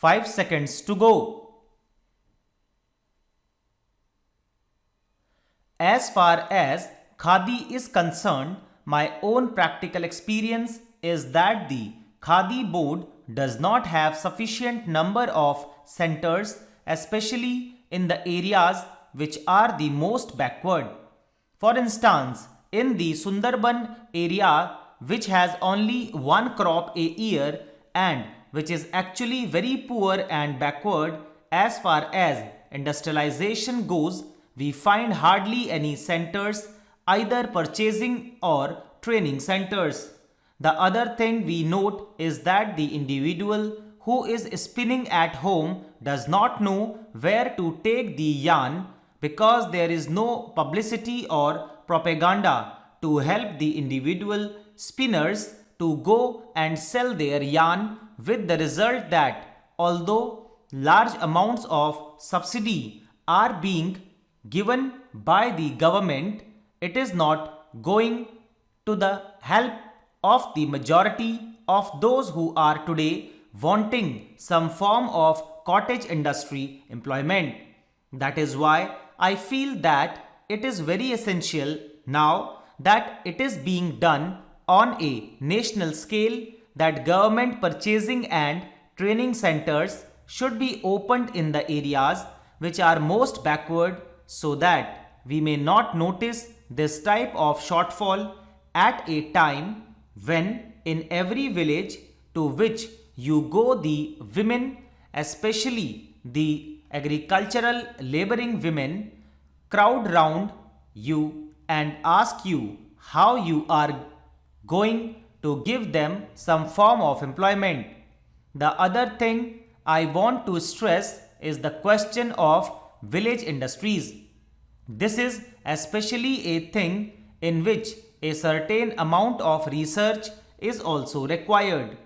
5 seconds to go. As far as Khadi is concerned, my own practical experience is that the Khadi board does not have sufficient number of centers, especially in the areas which are the most backward. For instance, in the Sundarban area, which has only one crop a year and which is actually very poor and backward as far as industrialization goes, we find hardly any centers, either purchasing or training centers. The other thing we note is that the individual who is spinning at home does not know where to take the yarn because there is no publicity or propaganda to help the individual spinners to go and sell their yarn, with the result that although large amounts of subsidy are being given by the government, it is not going to the help of the majority of those who are today wanting some form of cottage industry employment. That is why I feel that it is very essential now that it is being done on a national scale that government purchasing and training centers should be opened in the areas which are most backward, so that we may not notice this type of shortfall at a time when in every village to which you go, the women, especially the agricultural laboring women, crowd round you and ask you how you are going to give them some form of employment. The other thing I want to stress is the question of village industries. This is especially a thing in which a certain amount of research is also required.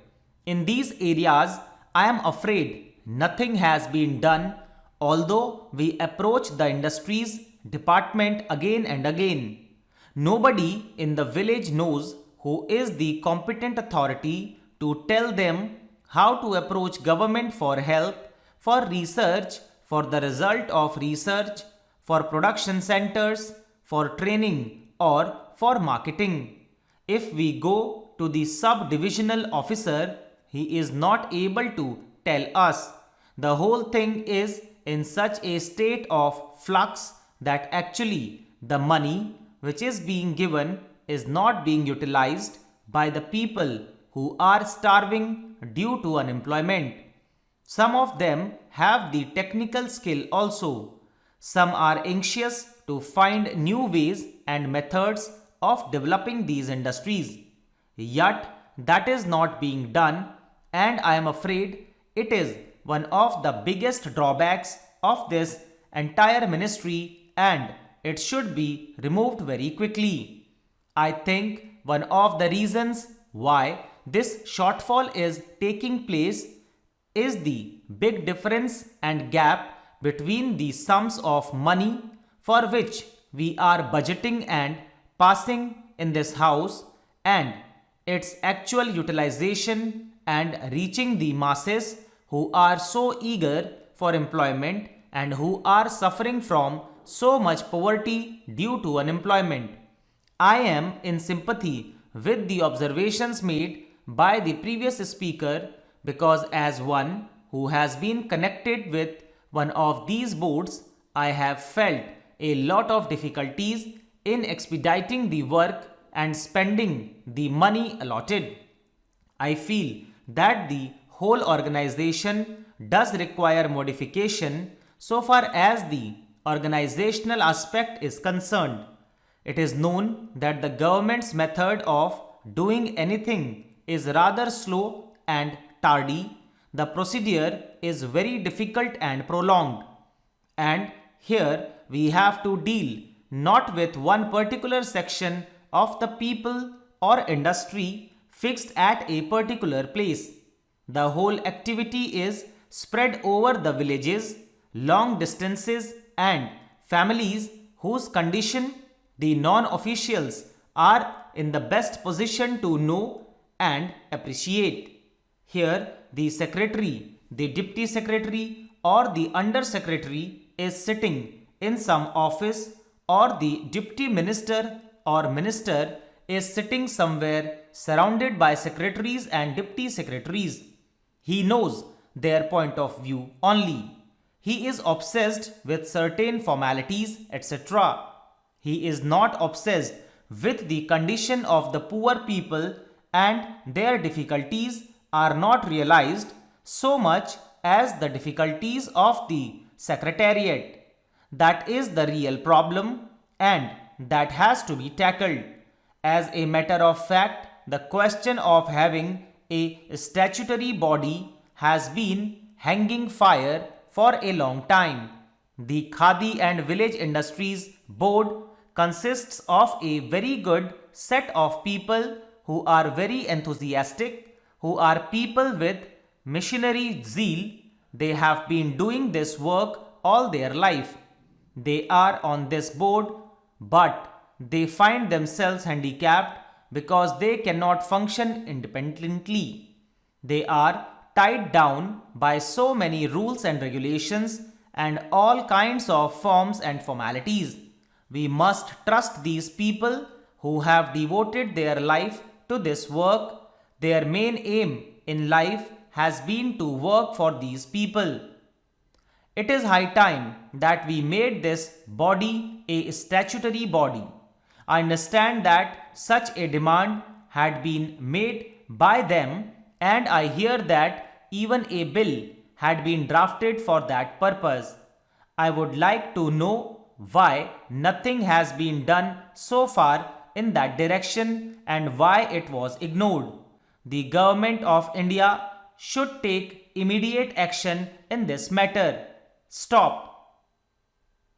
In these areas, I am afraid nothing has been done, although we approach the industries department again and again. Nobody in the village knows who is the competent authority to tell them how to approach government for help, for research, for the result of research, for production centers, for training or for marketing. If we go to the sub-divisional officer, he is not able to tell us. The whole thing is in such a state of flux that actually the money which is being given is not being utilized by the people who are starving due to unemployment. Some of them have the technical skill also. Some are anxious to find new ways and methods of developing these industries. Yet that is not being done, and I am afraid it is one of the biggest drawbacks of this entire ministry, and it should be removed very quickly. I think one of the reasons why this shortfall is taking place is the big difference and gap between the sums of money for which we are budgeting and passing in this house and its actual utilization and reaching the masses who are so eager for employment and who are suffering from so much poverty due to unemployment. I am in sympathy with the observations made by the previous speaker, because as one who has been connected with one of these boards, I have felt a lot of difficulties in expediting the work and spending the money allotted. I feel that the whole organization does require modification so far as the organizational aspect is concerned. It is known that the government's method of doing anything is rather slow and tardy. The procedure is very difficult and prolonged. And here we have to deal not with one particular section of the people or industry fixed at a particular place. The whole activity is spread over the villages, long distances, and families whose condition the non-officials are in the best position to know and appreciate. Here, the secretary the deputy secretary or the under secretary is sitting in some office, or the deputy minister or minister is sitting somewhere surrounded by secretaries and deputy secretaries. He knows their point of view only. He is obsessed with certain formalities, etc. He is not obsessed with the condition of the poor people, and their difficulties are not realized so much as the difficulties of the secretariat. That is the real problem, and that has to be tackled. As a matter of fact, the question of having a statutory body has been hanging fire for a long time. The Khadi and Village Industries Board consists of a very good set of people who are very enthusiastic, who are people with missionary zeal. They have been doing this work all their life. They are on this board, but they find themselves handicapped because they cannot function independently. They are tied down by so many rules and regulations and all kinds of forms and formalities. We must trust these people who have devoted their life to this work. Their main aim in life has been to work for these people. It is high time that we made this body a statutory body. I understand that such a demand had been made by them, and I hear that even a bill had been drafted for that purpose. I would like to know why nothing has been done so far in that direction and why it was ignored. The government of India should take immediate action in this matter. Stop.